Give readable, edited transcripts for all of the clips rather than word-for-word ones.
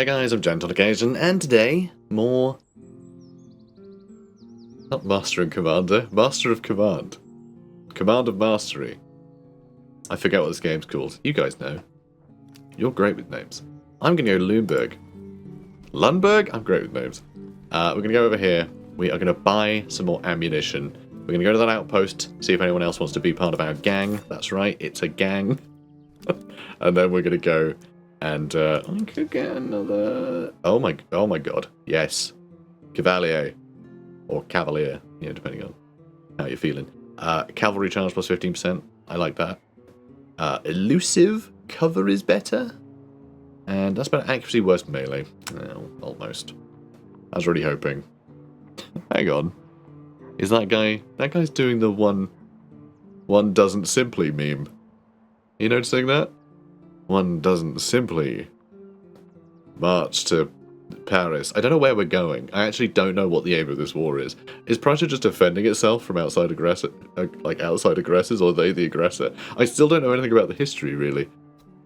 Hey guys, I'm Gent on occasion, and today, more... Not Master and Commander, Master of Command. Command of Mastery. I forget what this game's called. You guys know. You're great with names. I'm gonna go Lüneburg. Lüneburg? I'm great with names. We're gonna go over here. We are gonna buy some more ammunition. We're gonna go to that outpost, see if anyone else wants to be part of our gang. That's right, it's a gang. And then we're gonna go and I could get another... Oh my god. Yes. Cavalier. Or Cavalier, depending on how you're feeling. Cavalry charge plus 15%. I like that. Elusive cover is better. And that's better. Accuracy worse melee. Well, almost. I was really hoping. Hang on. Is that guy... That guy's doing the one doesn't simply meme. You noticing that? One doesn't simply march to Paris. I don't know where we're going. I actually don't know what the aim of this war is. Is Prussia just defending itself from outside aggressors, or are they the aggressor? I still don't know anything about the history, really.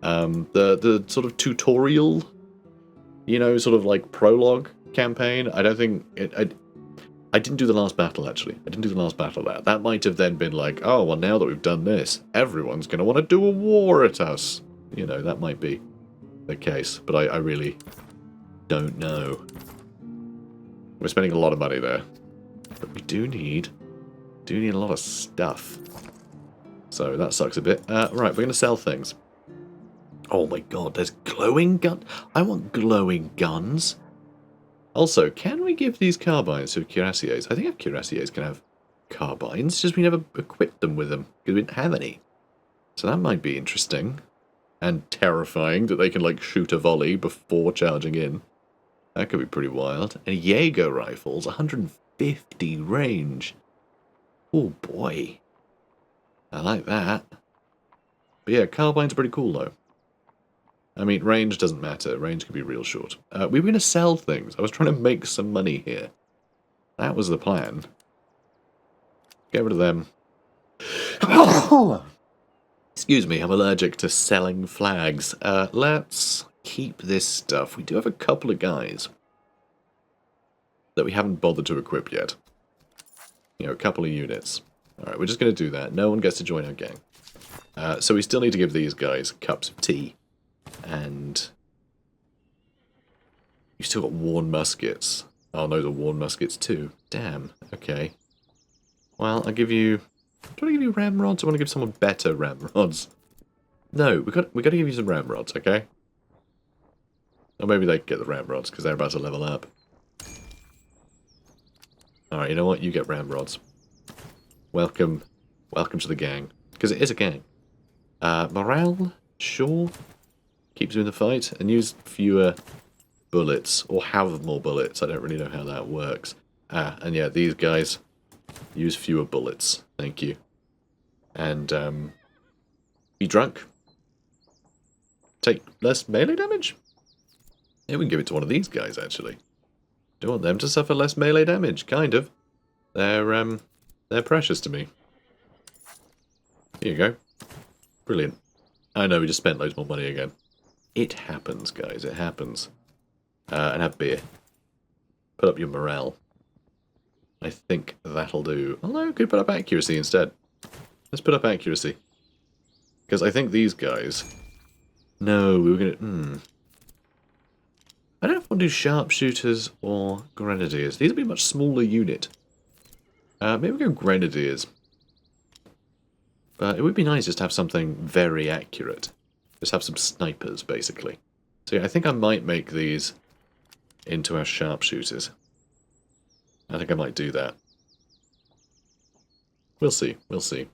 The sort of tutorial, sort of like prologue campaign. I don't think I didn't do the last battle, actually. I didn't do the last battle there. That might have then been like, oh, well, now that we've done this, everyone's going to want to do a war at us. That might be the case, but I really don't know. We're spending a lot of money there, but we do need a lot of stuff. So that sucks a bit. Right, we're going to sell things. Oh my god, there's glowing gun. I want glowing guns. Also, can we give these carbines to cuirassiers? I think our cuirassiers can have carbines, just we never equipped them with them because we didn't have any. So that might be interesting. And terrifying that they can, like, shoot a volley before charging in. That could be pretty wild. And Jaeger rifles, 150 range. Oh, boy. I like that. But yeah, carbines are pretty cool, though. I mean, range doesn't matter. Range can be real short. We were going to sell things. I was trying to make some money here. That was the plan. Get rid of them. Excuse me, I'm allergic to selling flags. Let's keep this stuff. We do have a couple of guys that we haven't bothered to equip yet. A couple of units. Alright, we're just going to do that. No one gets to join our gang. So we still need to give these guys cups of tea. And you've still got worn muskets. Oh, those are worn muskets too. Damn, okay. Well, I'll give you... Do I want to give you ramrods? I want to give someone better ramrods. No, we got to give you some ramrods, okay? Or maybe they can get the ramrods because they're about to level up. Alright, you know what? You get ramrods. Welcome to the gang. Because it is a gang. Morale? Sure. Keeps you in the fight. And use fewer bullets. Or have more bullets. I don't really know how that works. And yeah, these guys use fewer bullets. Thank you. And, be drunk. Take less melee damage? Yeah, we can give it to one of these guys, actually. Do you want them to suffer less melee damage? Kind of. They're precious to me. Here you go. Brilliant. I know, we just spent loads more money again. It happens, guys, it happens. And have beer. Put up your morale. I think that'll do. Although, could put up accuracy instead. Let's put up accuracy. Because I think these guys... No, we were going to... I don't know if we'll do sharpshooters or grenadiers. These will be a much smaller unit. Maybe we'll go grenadiers. But it would be nice just to have something very accurate. Just have some snipers, basically. So yeah, I think I might make these into our sharpshooters. I think I might do that. We'll see, we'll see.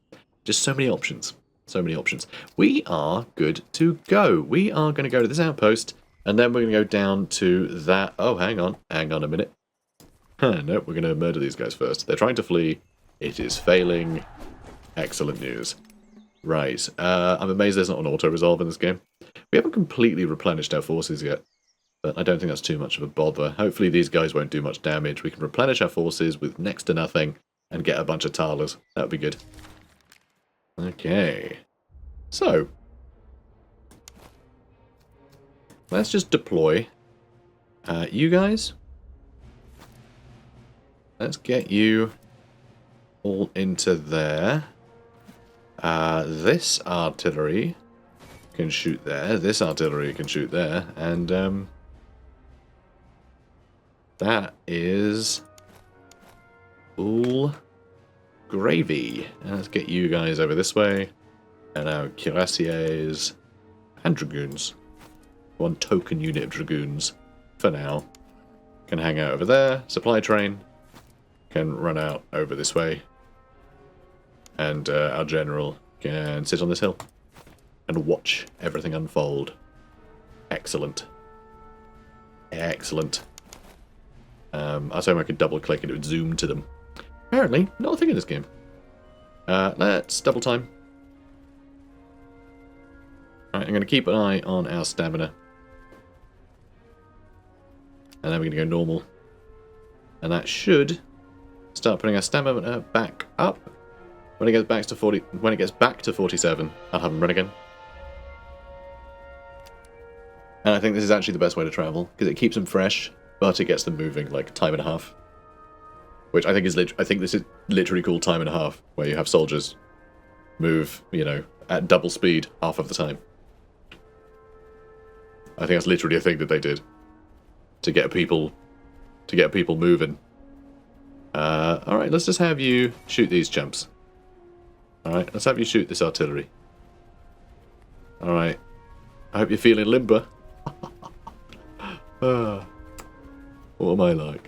Just so many options. So many options. We are good to go. We are going to go to this outpost, and then we're going to go down to that... Oh, hang on a minute. Nope, we're going to murder these guys first. They're trying to flee. It is failing. Excellent news. Right, I'm amazed there's not an auto-resolve in this game. We haven't completely replenished our forces yet, but I don't think that's too much of a bother. Hopefully these guys won't do much damage. We can replenish our forces with next to nothing and get a bunch of Talers. That would be good. Okay. So, let's just deploy You guys, let's get you all into there. This artillery can shoot there. This artillery can shoot there. And that is all gravy. And let's get you guys over this way. And our cuirassiers and dragoons. One token unit of dragoons for now. Can hang out over there. Supply train can run out over this way. And our general can sit on this hill and watch everything unfold. Excellent. Excellent. I was hoping I could double click and it would zoom to them. Apparently, not a thing in this game. Let's double time. Alright, I'm going to keep an eye on our stamina. And then we're going to go normal. And that should start putting our stamina back up. When it gets back to 47, I'll have them run again. And I think this is actually the best way to travel because it keeps them fresh, but it gets them moving like time and a half. Which I think is I think this is literally called time and a half, where you have soldiers move, you know, at double speed half of the time. I think that's literally a thing that they did to get people moving. All right, let's just have you shoot these chumps. All right, let's have you shoot this artillery. All right, I hope you're feeling limber. What am I like?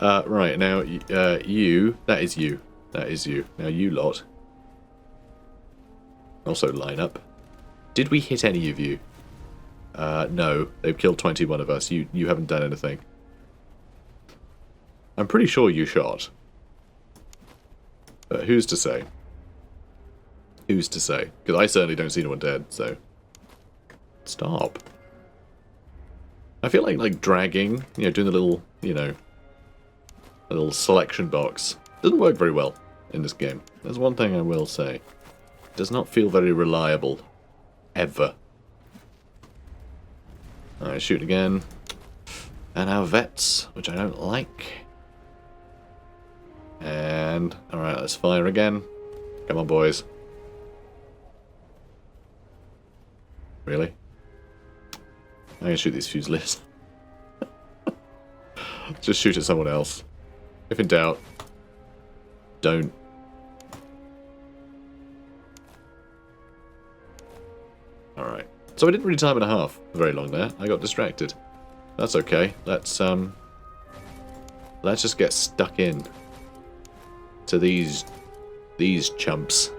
Right, now, you, that is you. That is you. Now you lot. Also line up. Did we hit any of you? No, they've killed 21 of us. You haven't done anything. I'm pretty sure you shot. But who's to say? Who's to say? Because I certainly don't see anyone dead, so... Stop. I feel like dragging, you know, doing the little, you know, the little selection box doesn't work very well in this game. There's one thing I will say. It does not feel very reliable. Ever. Alright, shoot again. And our vets, which I don't like. And, alright, let's fire again. Come on, boys. Really? I'm gonna shoot these Fusiliers. Just shoot at someone else. If in doubt, don't. Alright. So I didn't really time and a half very long there. I got distracted. That's okay. Let's just get stuck in to these chumps.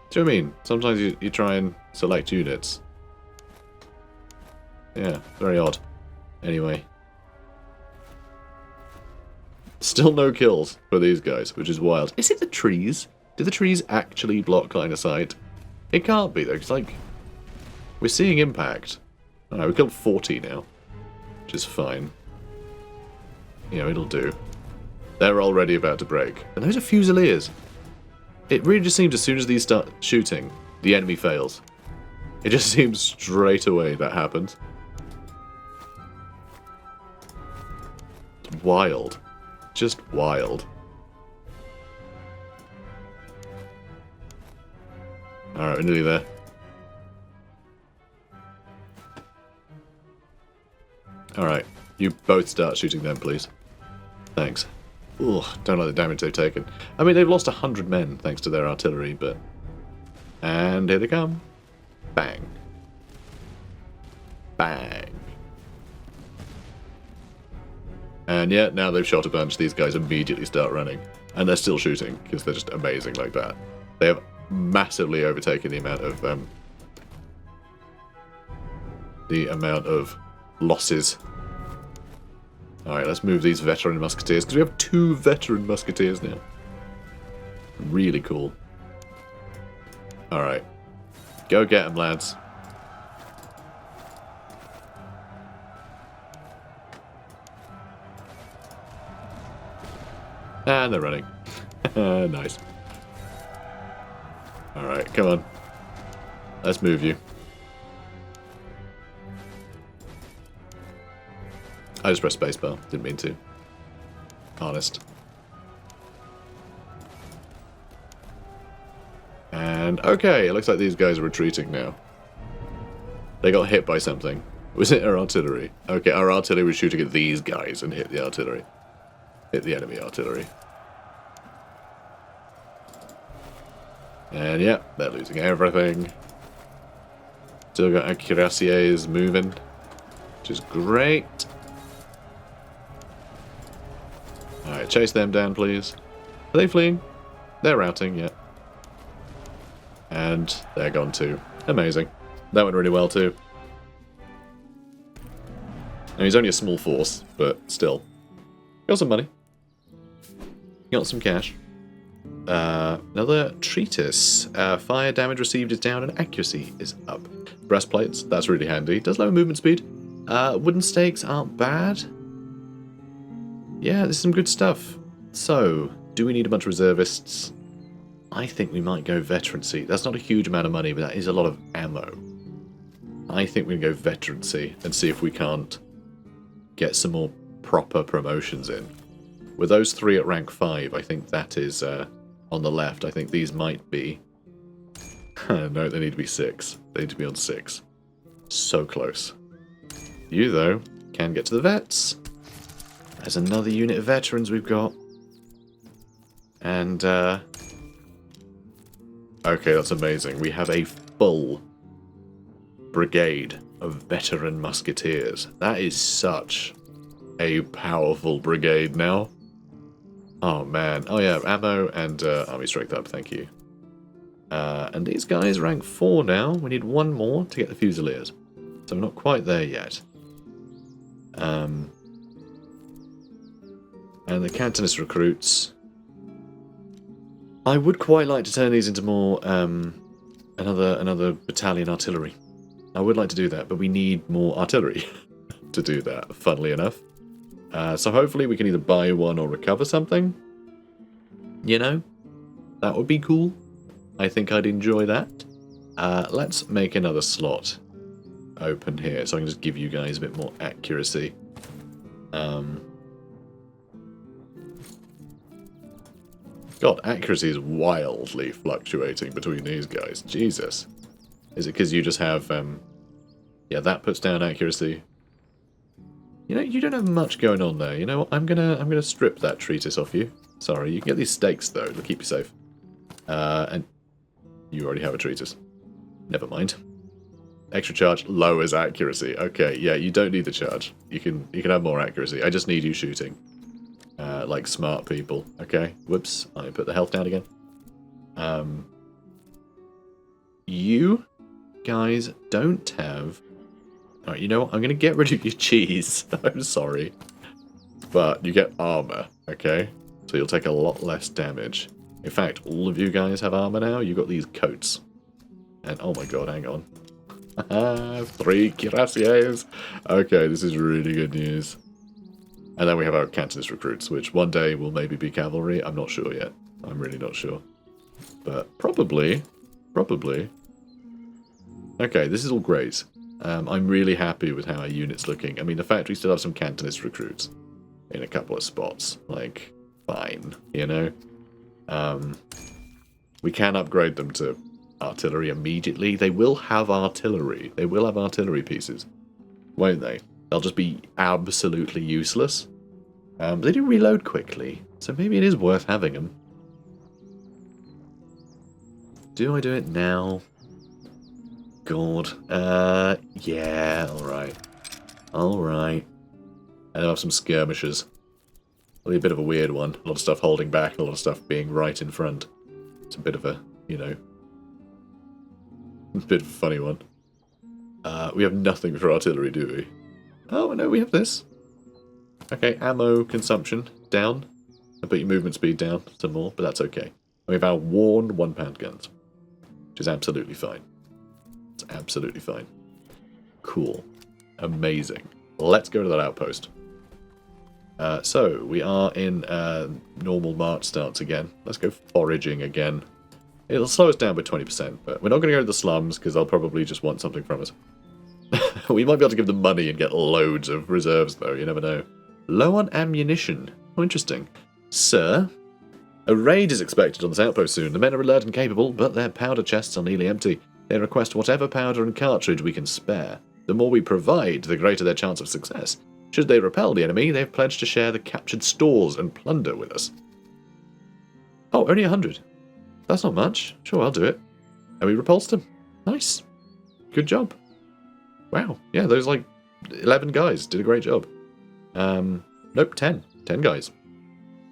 Do you know what I mean? Sometimes you try and select units. Yeah, very odd. Anyway. Still no kills for these guys, which is wild. Is it the trees? Do the trees actually block line of sight? It can't be though, because like, we're seeing impact. Alright, we killed 40 now, which is fine. You know, it'll do. They're already about to break. And those are Fusiliers. It really just seems as soon as these start shooting, the enemy fails. It just seems straight away that happens. It's wild. Just wild. Alright, we're nearly there. Alright, you both start shooting them, please. Thanks. Ugh, don't like the damage they've taken. I mean, they've lost 100 men thanks to their artillery, but... And here they come. Bang. Bang. And yeah, now they've shot a bunch, these guys immediately start running. And they're still shooting, because they're just amazing like that. They have massively overtaken the amount of losses. Alright, let's move these veteran musketeers, because we have 2 veteran musketeers now. Really cool. Alright. Go get them, lads. And they're running. Nice. Alright, come on. Let's move you. I just pressed spacebar. Didn't mean to. Honest. And, okay, it looks like these guys are retreating now. They got hit by something. Was it our artillery? Okay, our artillery was shooting at these guys and hit the artillery. Hit the enemy artillery. And yeah, they're losing everything. Still got cuirassiers moving, which is great. Alright, chase them down, please. Are they fleeing? They're routing, yeah. And they're gone too. Amazing. That went really well too. And he's only a small force, but still. Got some money. Got some cash. Another treatise. Fire damage received is down and accuracy is up. Breastplates, that's really handy. Does lower movement speed. Wooden stakes aren't bad. Yeah, this is some good stuff. So, do we need a bunch of reservists? I think we might go veterancy. That's not a huge amount of money, but that is a lot of ammo. I think we can go veterancy and see if we can't get some more proper promotions in. With those 3 at rank 5, I think that is on the left. I think these might be... no, they need to be 6. They need to be on 6. So close. You, though, can get to the vets. There's another unit of veterans we've got. And, okay, that's amazing. We have a full brigade of veteran musketeers. That is such a powerful brigade now. Oh, man. Oh, yeah, ammo and army strength up, thank you. And these guys rank 4 now. We need 1 more to get the Fusiliers. So we're not quite there yet. And the Cantonist recruits. I would quite like to turn these into more another battalion artillery. I would like to do that, but we need more artillery to do that, funnily enough. So hopefully we can either buy one or recover something. You know? That would be cool. I think I'd enjoy that. Let's make another slot open here, so I can just give you guys a bit more accuracy. God, accuracy is wildly fluctuating between these guys. Jesus. Is it because you just have, yeah, that puts down accuracy. You know, you don't have much going on there. You know what? I'm gonna strip that treatise off you. Sorry, you can get these stakes though. It'll keep you safe. And you already have a treatise. Never mind. Extra charge lowers accuracy. Okay, yeah, you don't need the charge. You can have more accuracy. I just need you shooting. Like smart people. Okay. Whoops. I put the health down again. You guys don't have... Alright, you know what? I'm going to get rid of your cheese. I'm sorry. But you get armor, okay? So you'll take a lot less damage. In fact, all of you guys have armor now. You've got these coats. And, oh my god, hang on. 3 cuirassiers. Okay, this is really good news. And then we have our Cantonist recruits, which one day will maybe be cavalry. I'm not sure yet. I'm really not sure. But probably. Okay, this is all great. I'm really happy with how our unit's looking. I mean, the fact we still have some Cantonist recruits in a couple of spots. Like, fine, you know? We can upgrade them to artillery immediately. They will have artillery. They will have artillery pieces, won't they? They'll just be absolutely useless. They do reload quickly, so maybe it is worth having them. Do I do it now? God. Yeah, alright. Alright. And I'll have some skirmishers. It'll be a bit of a weird one. A lot of stuff holding back, a lot of stuff being right in front. It's a bit of a, you know... a bit of a funny one. We have nothing for artillery, do we? Oh, no, we have this. Okay, ammo consumption down. I put your movement speed down some more, but that's okay. We have our worn 1-pound guns, which is absolutely fine. It's absolutely fine. Cool. Amazing. Let's go to that outpost. So, we are in normal march stance again. Let's go foraging again. It'll slow us down by 20%, but we're not going to go to the slums, because they'll probably just want something from us. We might be able to give them money and get loads of reserves, though. You never know. Low on ammunition. Oh, interesting. Sir, a raid is expected on this outpost soon. The men are alert and capable, but their powder chests are nearly empty. They request whatever powder and cartridge we can spare. The more we provide, the greater their chance of success. Should they repel the enemy, they've pledged to share the captured stores and plunder with us. Oh, only 100. That's not much. Sure, I'll do it. And we repulsed them. Nice. Good job. Wow. Yeah, those 11 guys did a great job. Nope, 10. 10 guys.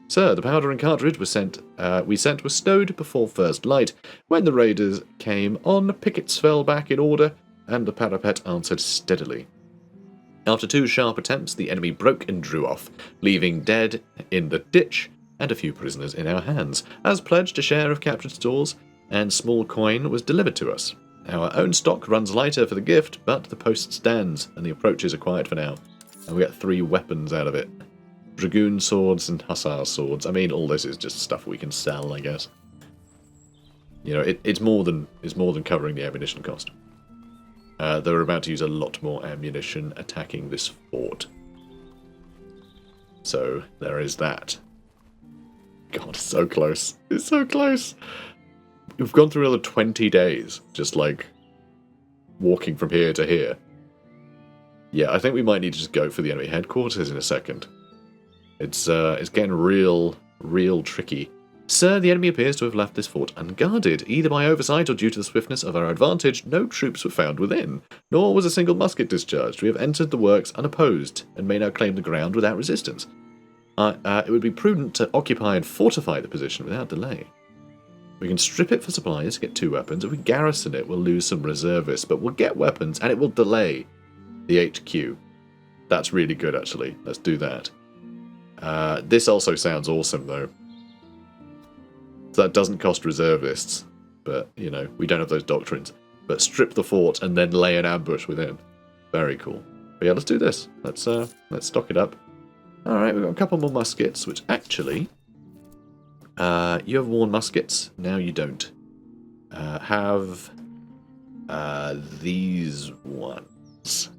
Sir, the powder and cartridge we sent were stowed before first light. When the raiders came on, pickets fell back in order, and the parapet answered steadily. After 2 sharp attempts, the enemy broke and drew off, leaving dead in the ditch and a few prisoners in our hands. As pledged, a share of captured stores and small coin was delivered to us. Our own stock runs lighter for the gift, but the post stands, and the approaches are quiet for now. And we get 3 weapons out of it. Dragoon swords and hussar swords. I mean, all this is just stuff we can sell, I guess. You know, it's more than covering the ammunition cost. They're about to use a lot more ammunition attacking this fort. So, there is that. God, it's so close. It's so close. We've gone through another 20 days, just walking from here to here. Yeah, I think we might need to just go for the enemy headquarters in a second. It's getting real tricky. Sir, the enemy appears to have left this fort unguarded. Either by oversight or due to the swiftness of our advantage, no troops were found within, nor was a single musket discharged. We have entered the works unopposed, and may now claim the ground without resistance. It would be prudent to occupy and fortify the position without delay. We can strip it for supplies, get 2 weapons. If we garrison it, we'll lose some reservists, but we'll get weapons, and it will delay the HQ. That's really good, actually. Let's do that. This also sounds awesome, though. So that doesn't cost reservists, but, you know, we don't have those doctrines. But strip the fort and then lay an ambush within. Very cool. But yeah, let's do this. Let's stock it up. Alright, we've got a couple more muskets, which actually... you have worn muskets. Now you don't. Have these ones.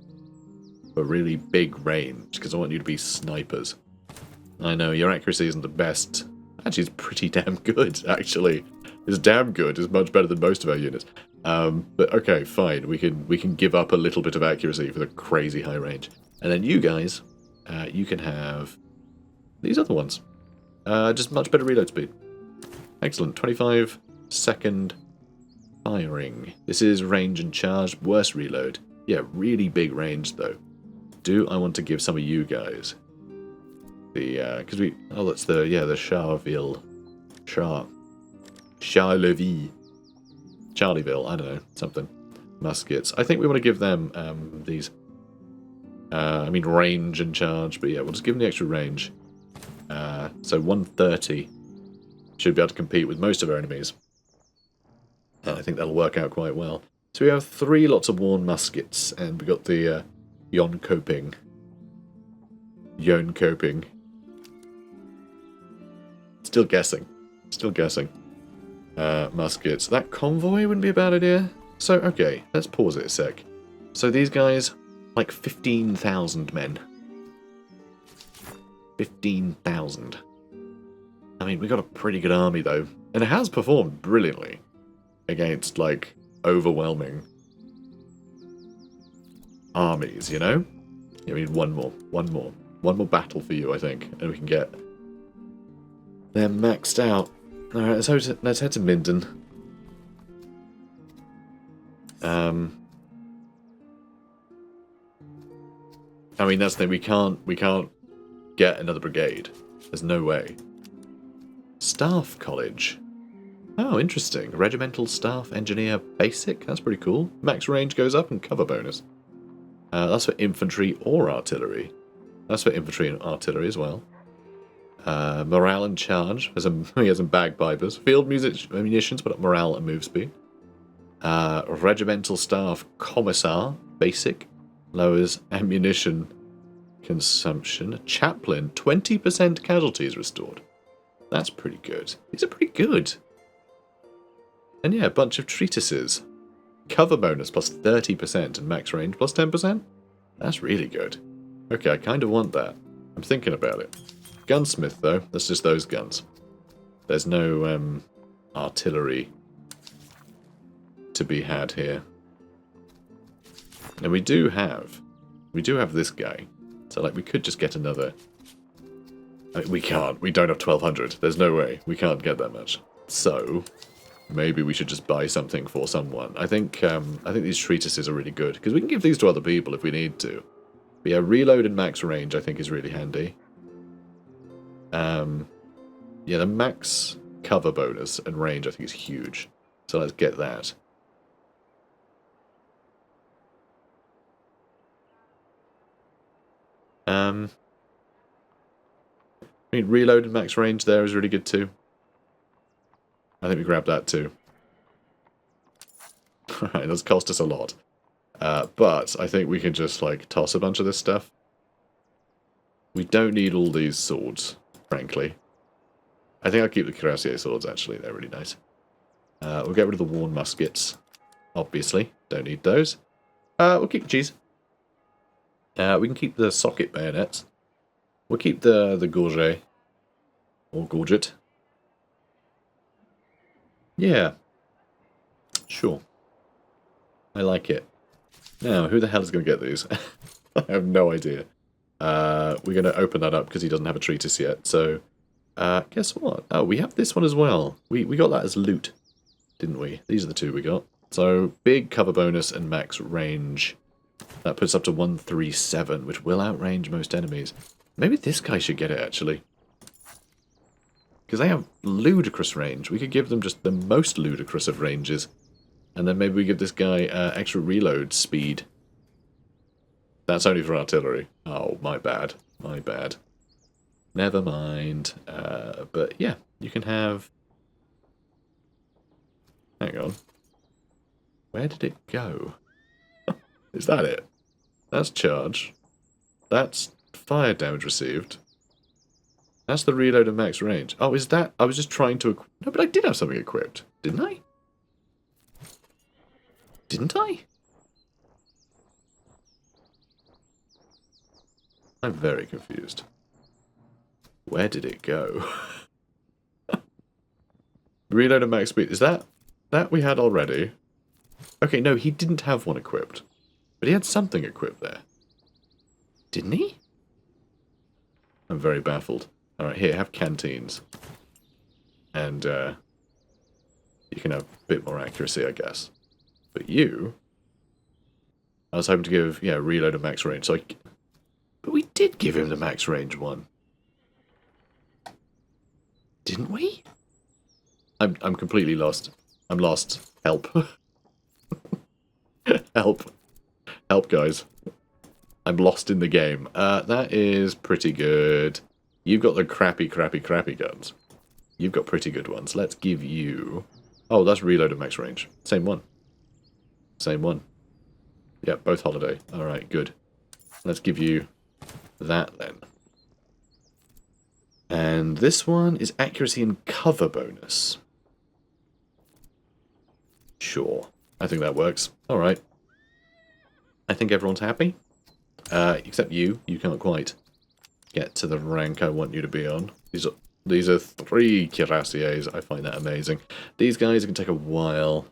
For really big range, because I want you to be snipers. I know, your accuracy isn't the best. Actually, it's pretty damn good, actually. It's damn good. It's much better than most of our units. But okay, fine. We can give up a little bit of accuracy for the crazy high range. And then you guys, you can have these other ones. Just much better reload speed. Excellent. 25-second firing. This is range and charge. Worse reload. Yeah, really big range, though. Do I want to give some of you guys the, because we, oh, that's the, yeah, the Charleville, Charleville, I don't know, something, muskets. I think we want to give them, these, I mean, range and charge, but yeah, we'll just give them the extra range. So 130 should be able to compete with most of our enemies. And I think that'll work out quite well. So we have 3 lots of worn muskets, and we got the, Yonkoping. Still guessing. Muskets. That convoy wouldn't be a bad idea. So, okay, let's pause it a sec. So these guys, like 15,000 men. 15,000. I mean, we got a pretty good army, though. And it has performed brilliantly against, like, overwhelming armies, you know? I mean, one more battle for you, I think, and we can get them maxed out. Alright, let's head to Minden. I mean, that's the thing, we can't get another brigade. There's no way. Staff College. Oh, interesting. Regimental Staff Engineer Basic. That's pretty cool. Max range goes up and cover bonus. That's for infantry or artillery. That's for infantry and artillery as well. Morale and charge. He has some bagpipers. Field music, munitions, but morale and move speed. Regimental Staff Commissar Basic. Lowers ammunition consumption. Chaplain. 20% casualties restored. That's pretty good. These are pretty good. And yeah, a bunch of treatises. cover bonus plus 30% and max range plus 10%? That's really good. Okay, I kind of want that. I'm thinking about it. Gunsmith, though. That's just those guns. There's no artillery to be had here. And we do have this guy. So, like, we could just get another. I mean, we can't. We don't have 1,200. There's no way. We can't get that much. So, maybe we should just buy something for someone. I think these treatises are really good because we can give these to other people if we need to. But yeah, reload and max range I think is really handy. Yeah, the max cover bonus and range I think is huge. So let's get that. I mean, reload and max range there is really good too. I think we grab that too. Alright, that's cost us a lot. But I think we can just, like, toss a bunch of this stuff. We don't need all these swords, frankly. I think I'll keep the cuirassier swords, actually. They're really nice. We'll get rid of the worn muskets, obviously. Don't need those. We'll keep the cheese. We can keep the socket bayonets. We'll keep the gorget. Or gorget. Yeah. Sure. I like it. Now, who the hell is going to get these? I have no idea. We're going to open that up because he doesn't have a treatise yet. So, guess what? Oh, we have this one as well. We got that as loot, didn't we? These are the two we got. So, big cover bonus and max range. That puts up to 137, which will outrange most enemies. Maybe this guy should get it, actually. Because they have ludicrous range. We could give them just the most ludicrous of ranges. And then maybe we give this guy extra reload speed. That's only for artillery. Oh, my bad. My bad. Never mind. But yeah, you can have... Hang on. Where did it go? Is that it? That's charge. That's fire damage received. That's the reload and max range. Oh, is that... I was just trying to... No, but I did have something equipped. Didn't I? Didn't I? I'm very confused. Where did it go? Reload and max speed. Is that we had already? Okay, no, he didn't have one equipped. But he had something equipped there. Didn't he? I'm very baffled. Alright, here, have canteens. And, you can have a bit more accuracy, I guess. But you... I was hoping to give, yeah, reload and max range. So but we did give him the max range one. Didn't we? I'm completely lost. I'm lost. Help. Help. Help, guys. I'm lost in the game. That is pretty good. You've got the crappy guns. You've got pretty good ones. Let's give you... Oh, that's reload and max range. Same one. Same one. Yeah, both holiday. Alright, good. Let's give you that then. And this one is accuracy and cover bonus. Sure. I think that works. Alright. I think everyone's happy. Except you. You can't quite get to the rank I want you to be on. These are 3 cuirassiers. I find that amazing. These guys can take a while.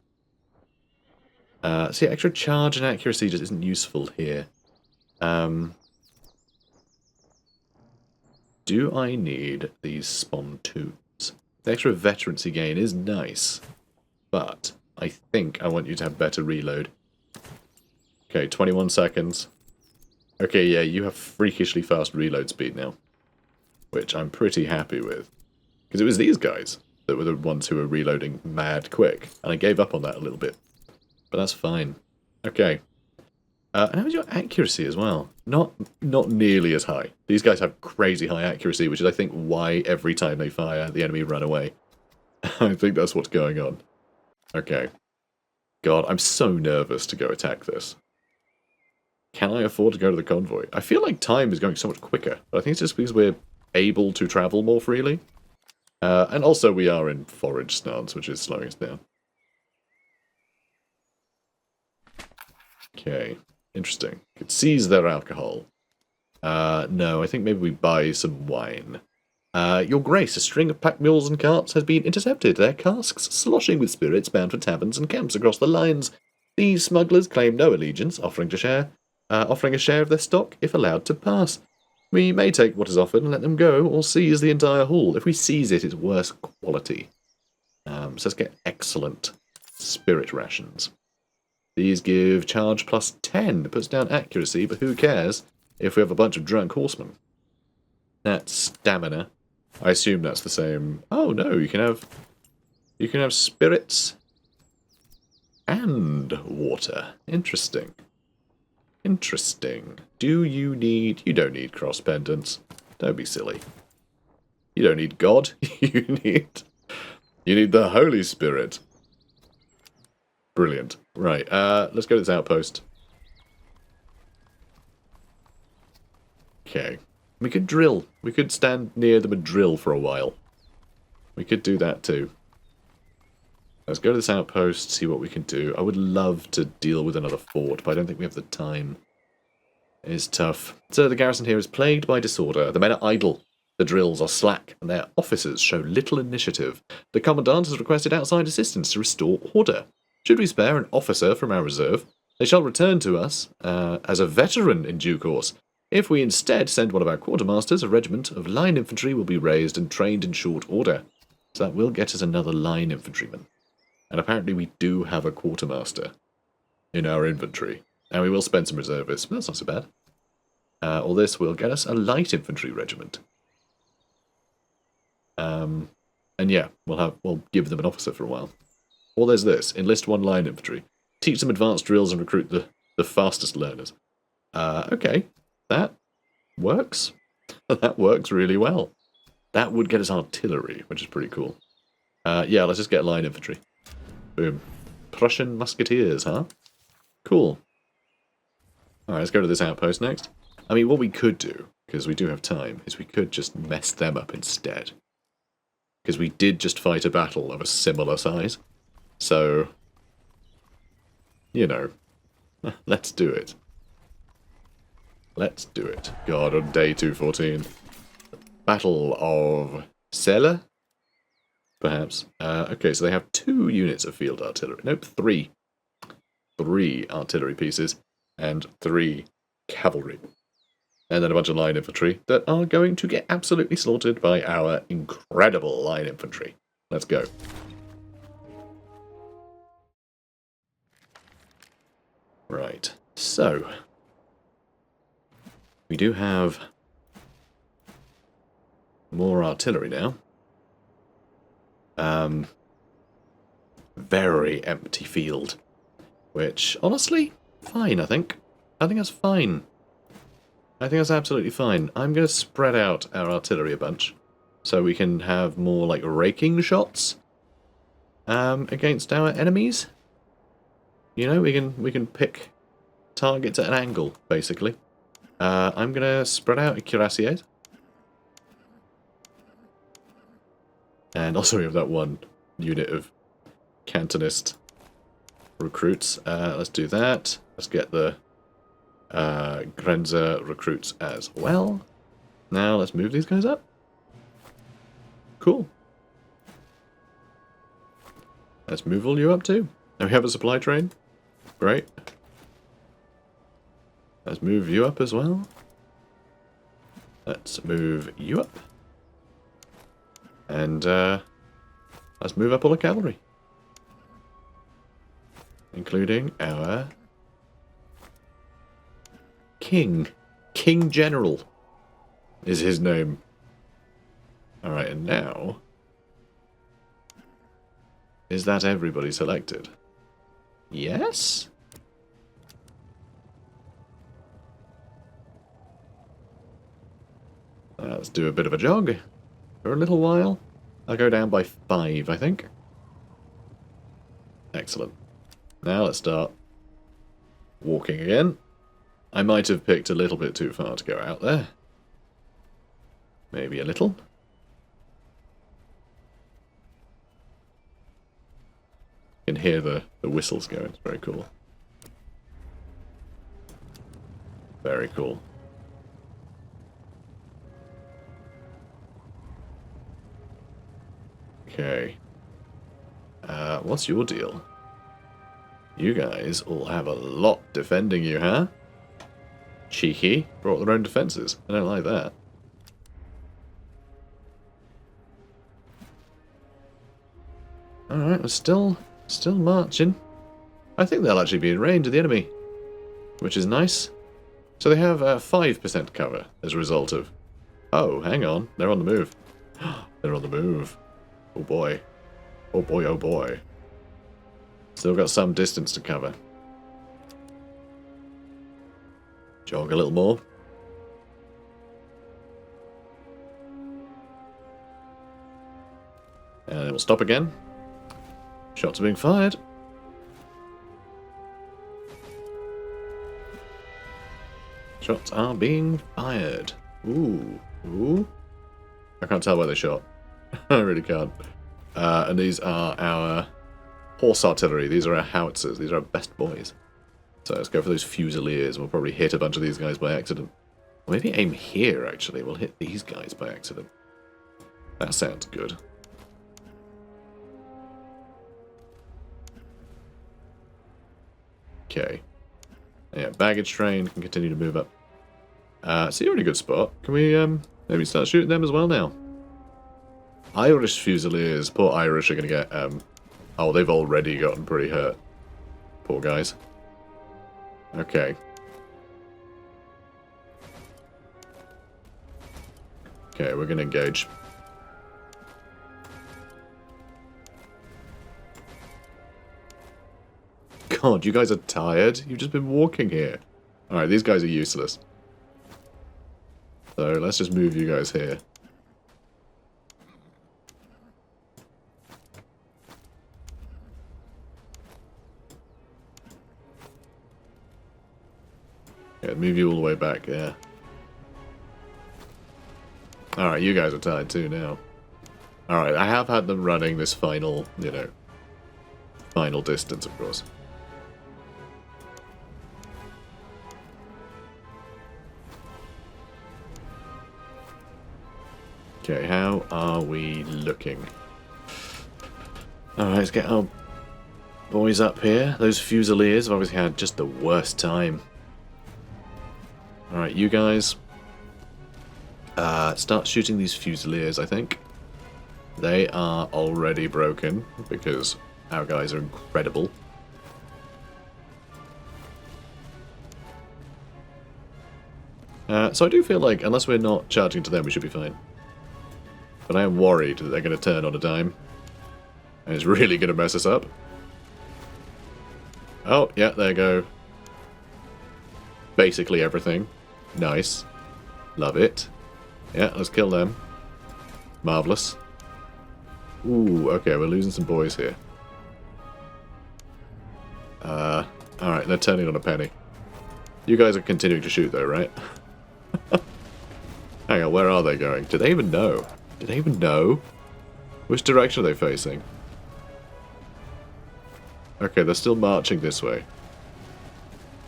See, extra charge and accuracy just isn't useful here. Do I need these spontoons? The extra veterancy gain is nice, but I think I want you to have better reload. Okay, 21 seconds. Okay, yeah, you have freakishly fast reload speed now, which I'm pretty happy with. Because it was these guys that were the ones who were reloading mad quick, and I gave up on that a little bit. But that's fine. Okay. And how's your accuracy as well? Not nearly as high. These guys have crazy high accuracy, which is, I think, why every time they fire, the enemy run away. I think that's what's going on. Okay. God, I'm so nervous to go attack this. Can I afford to go to the convoy? I feel like time is going so much quicker, but I think it's just because we're able to travel more freely. And also we are in forage stance, which is slowing us down. Okay, interesting. Could seize their alcohol. No, I think maybe we buy some wine. Your Grace, a string of pack mules and carts has been intercepted, their casks sloshing with spirits bound for taverns and camps across the lines. These smugglers claim no allegiance, offering a share of their stock if allowed to pass. We may take what is offered and let them go, or seize the entire haul. If we seize it, it's worse quality. So let's get excellent spirit rations. These give charge plus 10. It puts down accuracy, but who cares if we have a bunch of drunk horsemen? That's stamina. I assume that's the same. Oh no, you can have spirits and water. Interesting. Interesting. You don't need cross pendants. Don't be silly. You don't need God. You need the Holy Spirit. Brilliant. Right, let's go to this outpost. Okay. We could drill. We could stand near them and drill for a while. We could do that too. Let's go to this outpost, see what we can do. I would love to deal with another fort, but I don't think we have the time. It is tough. So the garrison here is plagued by disorder. The men are idle. The drills are slack, and their officers show little initiative. The commandant has requested outside assistance to restore order. Should we spare an officer from our reserve, they shall return to us as a veteran in due course. If we instead send one of our quartermasters, a regiment of line infantry will be raised and trained in short order. So that will get us another line infantryman. And apparently we do have a quartermaster in our inventory. And we will spend some reservists, but that's not so bad. All this will get us a light infantry regiment. And yeah, we'll give them an officer for a while. Or there's this, enlist one line infantry. Teach them advanced drills and recruit the fastest learners. Okay, that works. That works really well. That would get us artillery, which is pretty cool. Yeah, let's just get line infantry. Boom. Prussian musketeers, huh? Cool. Alright, let's go to this outpost next. I mean, what we could do, because we do have time, is we could just mess them up instead. Because we did just fight a battle of a similar size. So, you know, let's do it. Let's do it. God, on day 214. Battle of Celle? Perhaps. Okay, so they have 2 units of field artillery. Nope, 3. 3 artillery pieces and 3 cavalry. And then a bunch of line infantry that are going to get absolutely slaughtered by our incredible line infantry. Let's go. Right, so we do have more artillery now. Very empty field, which honestly, fine. I think that's fine. I think that's absolutely fine. I'm going to spread out our artillery a bunch, so we can have more like raking shots against our enemies. You know, we can pick targets at an angle, basically. I'm going to spread out a cuirassiers. And also we have that one unit of Cantonist recruits. Let's do that. Let's get the Grenzer recruits as well. Now let's move these guys up. Cool. Let's move all you up too. And we have a supply train. Great. Let's move you up as well. Let's move you up. And let's move up all the cavalry. Including our King. King General is his name. Alright, and now... Is that everybody selected? Yes? Let's do a bit of a jog for a little while. I'll go down by 5, I think. Excellent. Now let's start walking again. I might have picked a little bit too far to go out there. Maybe a little. You can hear the whistles going. It's very cool. Very cool. Okay. What's your deal? You guys all have a lot defending you, huh? Cheeky. Brought their own defences. I don't like that. Alright, we're still marching. I think they'll actually be in range of the enemy, which is nice. So they have 5% cover as a result of... Oh, hang on. They're on the move. They're on the move. Oh boy. Oh boy, oh boy. Still got some distance to cover. Jog a little more. And then we'll stop again. Shots are being fired. Shots are being fired. Ooh. Ooh. I can't tell where they shot. I really can't. And these are our horse artillery. These are our howitzers. These are our best boys. So let's go for those fusiliers. We'll probably hit a bunch of these guys by accident. Or maybe aim here, actually. We'll hit these guys by accident. That sounds good. Okay. Yeah, baggage train can continue to move up. So you're in a good spot. Can we maybe start shooting them as well now? Irish Fusiliers. Poor Irish are going to get... oh, they've already gotten pretty hurt. Poor guys. Okay. Okay, we're going to engage. God, you guys are tired? You've just been walking here. Alright, these guys are useless. So let's just move you guys here. Yeah, move you all the way back, yeah. Alright, you guys are tired too now. Alright, I have had them running this final, you know, final distance, of course. Okay, how are we looking? Alright, let's get our boys up here. Those Fusiliers have obviously had just the worst time. Alright, you guys. Start shooting these Fusiliers, I think. They are already broken, because our guys are incredible. So I do feel like, unless we're not charging to them, we should be fine. But I am worried that they're going to turn on a dime. And it's really going to mess us up. Oh, yeah, there you go. Basically everything. Nice. Love it. Yeah, let's kill them. Marvellous. Ooh, okay, we're losing some boys here. Alright, they're turning on a penny. You guys are continuing to shoot though, right? Hang on, where are they going? Do they even know? Do they even know? Which direction are they facing? Okay, they're still marching this way.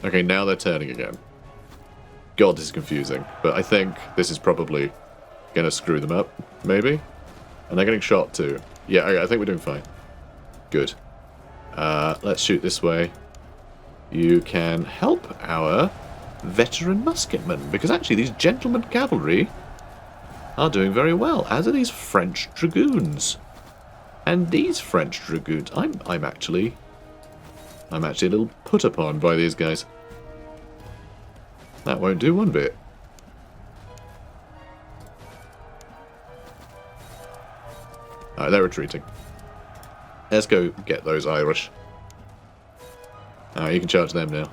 Okay, now they're turning again. God, this is confusing. But I think this is probably going to screw them up, maybe? And they're getting shot too. Yeah, okay, I think we're doing fine. Good. Let's shoot this way. You can help our veteran musketmen, because actually these gentlemen cavalry are doing very well, as are these French dragoons. And these French dragoons, I'm actually a little put upon by these guys. That won't do one bit. Alright, they're retreating. Let's go get those Irish. Alright, you can charge them now.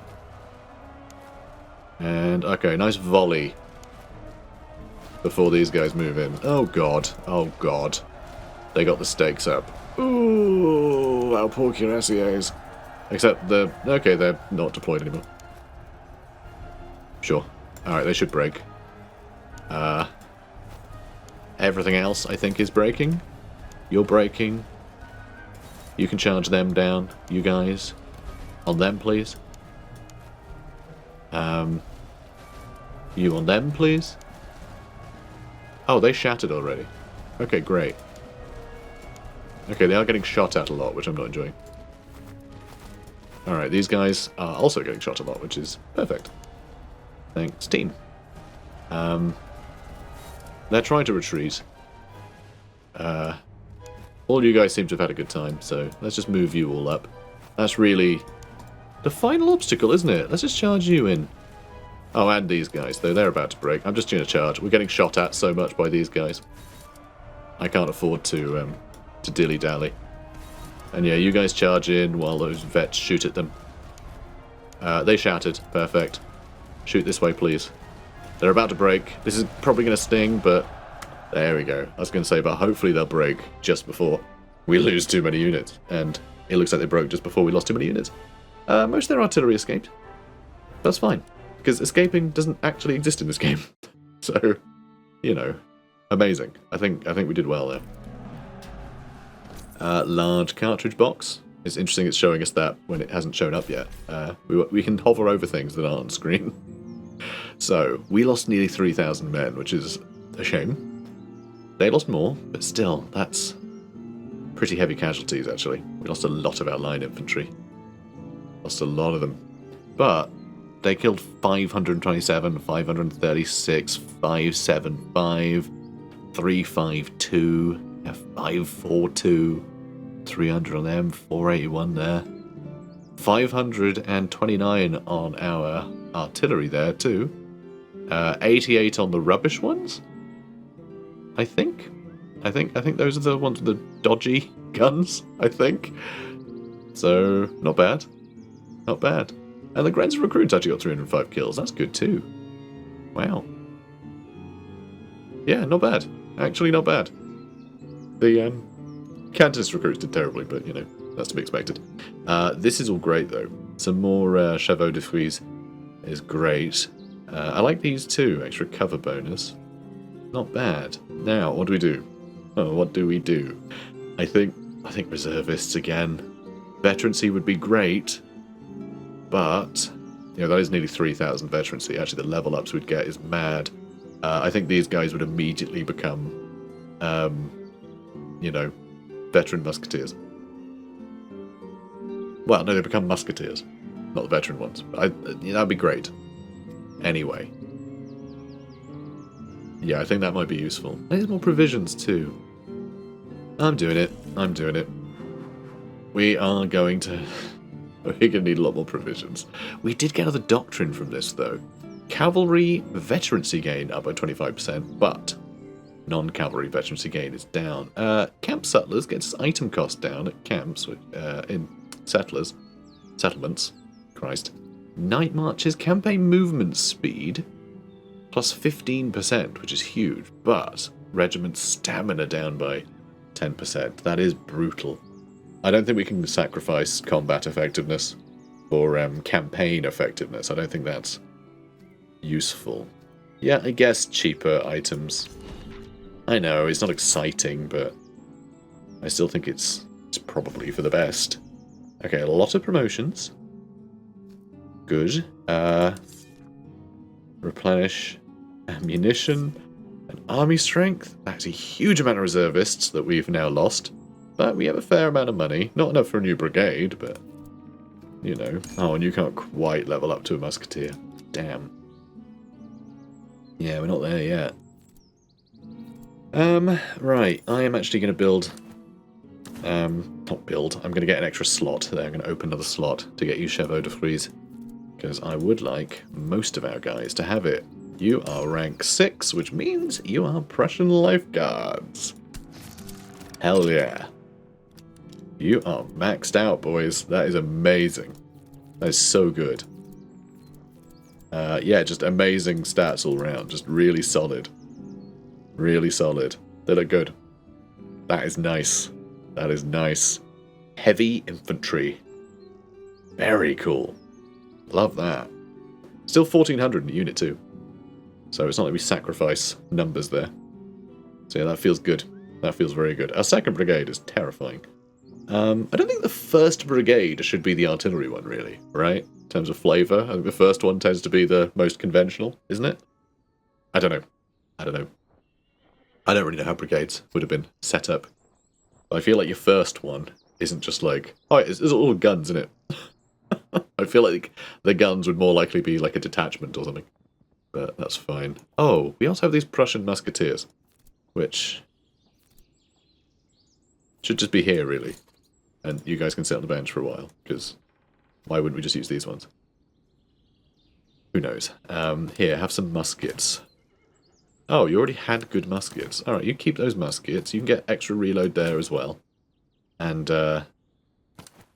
And, okay, nice volley. Before these guys move in. Oh god, oh god. They got the stakes up. Ooh, our poor cuirassiers. Except they're... okay, they're not deployed anymore. Sure. Alright, they should break. Everything else, I think, is breaking. You're breaking. You can charge them down, you guys. On them, please. You on them, please? Oh, they shattered already. Okay, great. Okay, they are getting shot at a lot, which I'm not enjoying. Alright, these guys are also getting shot a lot, which is perfect. Thanks, team. They're trying to retreat. All you guys seem to have had a good time, so let's just move you all up. That's really the final obstacle, isn't it? Let's just charge you in. Oh, and these guys, though, they're about to break. I'm just going to charge. We're getting shot at so much by these guys. I can't afford to dilly-dally. And yeah, you guys charge in while those vets shoot at them. They shattered. Perfect. Shoot this way, please. They're about to break. This is probably going to sting, but there we go. I was going to say, but hopefully they'll break just before we lose too many units. And it looks like they broke just before we lost too many units. Most of their artillery escaped. That's fine, because escaping doesn't actually exist in this game. So, you know, amazing. I think we did well there. Large cartridge box. It's interesting it's showing us that when it hasn't shown up yet. We can hover over things that aren't on screen. So, we lost nearly 3,000 men, which is a shame. They lost more, but still, that's pretty heavy casualties, actually. We lost a lot of our line infantry. Lost a lot of them. But they killed 527, 536, 575, 352, 542, 300 on them, 481 there. 529 on our artillery there, too. 88 on the rubbish ones? I think those are the ones with the dodgy guns, I think. So, not bad. Not bad. And the Grenz recruits actually got 305 kills. That's good too. Wow. Yeah, not bad. Actually, not bad. The Cantonist recruits did terribly, but, you know, that's to be expected. This is all great, though. Some more Chevaux de Frise is great. I like these too. Extra cover bonus. Not bad. Now, what do we do? Oh, what do we do? I think reservists again. Veterancy would be great, but you know that is nearly 3,000 veterancy. Actually, the level ups we'd get is mad. I think these guys would immediately become, you know, veteran musketeers. Well, no, they become musketeers, not the veteran ones. That'd be great. Anyway. Yeah, I think that might be useful. There's more provisions too. I'm doing it. I'm doing it. We are going to... We're going to need a lot more provisions. We did get other doctrine from this, though. Cavalry veterancy gain up by 25%, but non-cavalry veterancy gain is down. Camp Settlers gets item cost down at camps, in settlements. Christ. Night Marches campaign movement speed plus 15%, which is huge, but regiment stamina down by 10%. That is brutal. I don't think we can sacrifice combat effectiveness for campaign effectiveness. I don't think that's useful. Yeah, I guess cheaper items. I know, it's not exciting, but I still think it's probably for the best. Okay, a lot of promotions. Good. Replenish ammunition and army strength. That's a huge amount of reservists that we've now lost. But we have a fair amount of money. Not enough for a new brigade, but, you know. Oh, and you can't quite level up to a musketeer. Damn. Yeah, we're not there yet. Right. I am actually going to build... not build. I'm going to get an extra slot there. I'm going to open another slot to get you Chevaux de Frise. Because I would like most of our guys to have it. You are rank 6, which means you are Prussian Lifeguards. Hell yeah. You are maxed out, boys. That is amazing. That is so good. Yeah, just amazing stats all around. Just really solid. Really solid. They look good. That is nice. That is nice. Heavy infantry. Very cool. Love that. Still 1,400 in a unit too. So it's not like we sacrifice numbers there. So yeah, that feels good. That feels very good. Our second brigade is terrifying. I don't think the first brigade should be the artillery one, really, right? In terms of flavour. I think the first one tends to be the most conventional, isn't it? I don't know. I don't know. I don't really know how brigades would have been set up. But I feel like your first one isn't just like, oh, it's all guns, isn't it? I feel like the guns would more likely be like a detachment or something. But that's fine. Oh, we also have these Prussian musketeers, which should just be here, really. And you guys can sit on the bench for a while, because why wouldn't we just use these ones? Who knows? Here, have some muskets. Oh, you already had good muskets. Alright, you keep those muskets. You can get extra reload there as well. And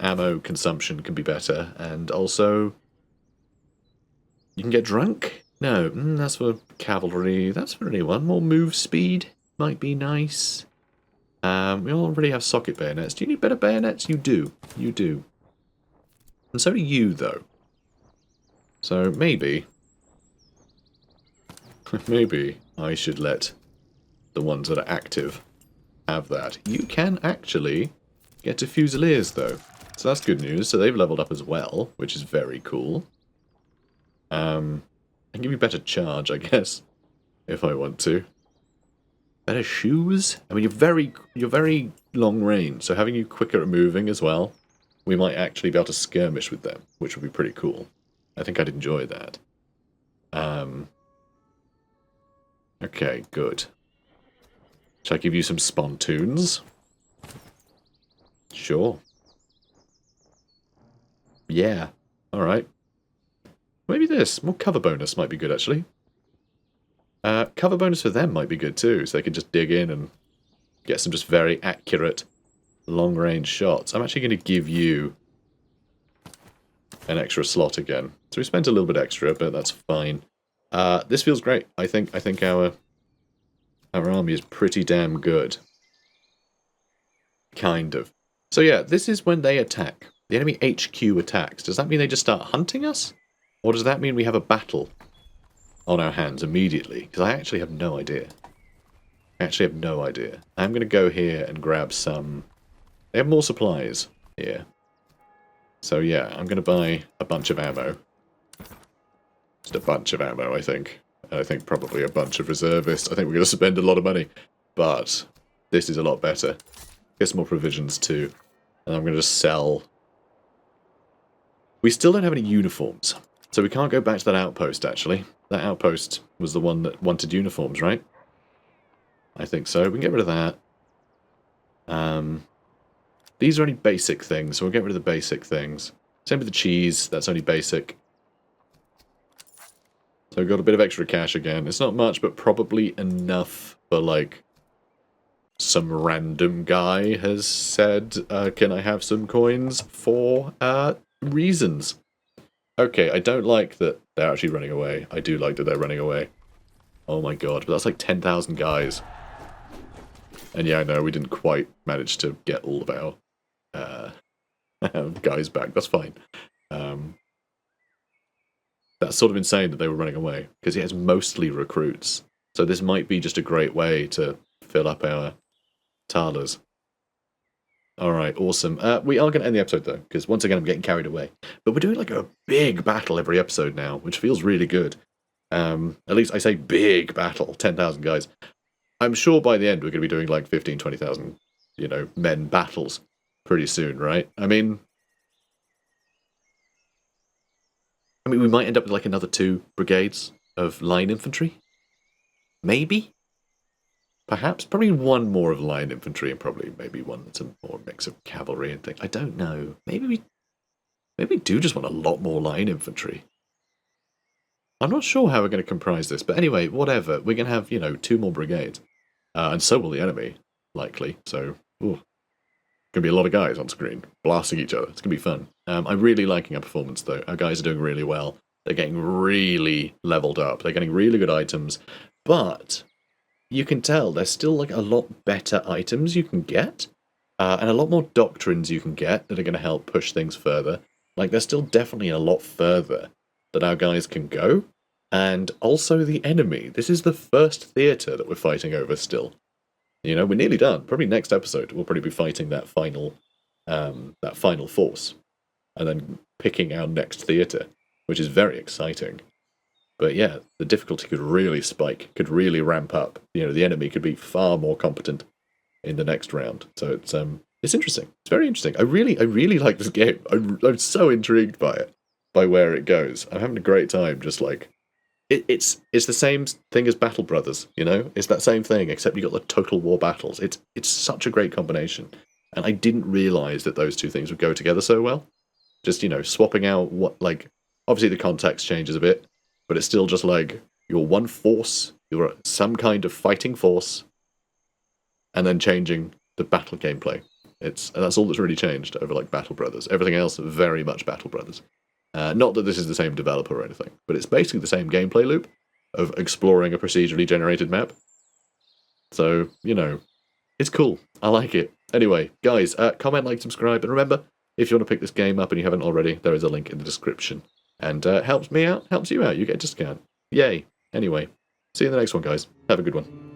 ammo consumption can be better. And also, you can get drunk? No, that's for cavalry. That's for anyone. More move speed might be nice. We already have socket bayonets. Do you need better bayonets? You do. You do. And so do you, though. So maybe... maybe I should let the ones that are active have that. You can actually get to Fusiliers, though. So that's good news. So they've leveled up as well, which is very cool. I can give you better charge, I guess, if I want to. Better shoes? I mean, you're very long range, so having you quicker at moving as well, we might actually be able to skirmish with them, which would be pretty cool. I think I'd enjoy that. Okay, good. Shall I give you some spontoons? Sure. Yeah. Alright. Maybe this. More cover bonus might be good, actually. Cover bonus for them might be good, too, so they can just dig in and get some just very accurate long-range shots. I'm actually going to give you an extra slot again. So we spent a little bit extra, but that's fine. This feels great. I think our army is pretty damn good. Kind of. So yeah, this is when they attack. The enemy HQ attacks. Does that mean they just start hunting us? Or does that mean we have a battle on our hands immediately? Because I actually have no idea. I'm going to go here and grab some... They have more supplies here. So yeah, I'm going to buy a bunch of ammo. Just a bunch of ammo, I think. And I think probably a bunch of reservists. I think we're going to spend a lot of money. But this is a lot better. Get some more provisions too. And I'm going to just sell... We still don't have any uniforms. So we can't go back to that outpost, actually. That outpost was the one that wanted uniforms, right? I think so. We can get rid of that. These are only basic things, so we'll get rid of the basic things. Same with the cheese. That's only basic. So we've got a bit of extra cash again. It's not much, but probably enough for, like, some random guy has said, can I have some coins for reasons? Okay, I don't like that they're actually running away. I do like that they're running away. Oh my god, but that's like 10,000 guys. And yeah, I know, we didn't quite manage to get all of our guys back. That's fine. That's sort of insane that they were running away, because he has mostly recruits. So this might be just a great way to fill up our talers. Alright, awesome. We are going to end the episode, though, because once again I'm getting carried away. But we're doing like a big battle every episode now, which feels really good. At least I say big battle, 10,000 guys. I'm sure by the end we're going to be doing like 15, 20,000, you know, men battles pretty soon, right? I mean, we might end up with like another 2 brigades of line infantry. Maybe? Perhaps. Probably 1 more of line infantry and probably maybe 1 that's a more mix of cavalry and things. I don't know. Maybe we do just want a lot more line infantry. I'm not sure how we're going to comprise this, but anyway, whatever. We're going to have, you know, 2 more brigades. And so will the enemy, likely. So, ooh. Going to be a lot of guys on screen, blasting each other. It's going to be fun. I'm really liking our performance, though. Our guys are doing really well. They're getting really leveled up. They're getting really good items. But you can tell there's still like a lot better items you can get. And a lot more doctrines you can get that are going to help push things further. Like, there's still definitely a lot further that our guys can go. And also the enemy. This is the first theatre that we're fighting over still. You know, we're nearly done. Probably next episode we'll probably be fighting that final force. And then picking our next theatre, which is very exciting. But yeah, the difficulty could really spike, could really ramp up. You know, the enemy could be far more competent in the next round. So it's interesting. It's very interesting. I really like this game. I'm so intrigued by it, by where it goes. I'm having a great time. Just like it's the same thing as Battle Brothers. You know, it's that same thing except you got the Total War battles. It's such a great combination, and I didn't realize that those two things would go together so well. Just, you know, swapping out what, like, obviously the context changes a bit, but it's still just like you're one force, you're some kind of fighting force, and then changing the battle gameplay. And that's all that's really changed over like Battle Brothers. Everything else very much Battle Brothers. Not that this is the same developer or anything, but it's basically the same gameplay loop of exploring a procedurally generated map. So, you know, it's cool. I like it. Anyway, guys, comment, like, subscribe, and remember, if you want to pick this game up and you haven't already, there is a link in the description. And helps me out, helps you out, you get a discount. Yay. Anyway, see you in the next one, guys. Have a good one.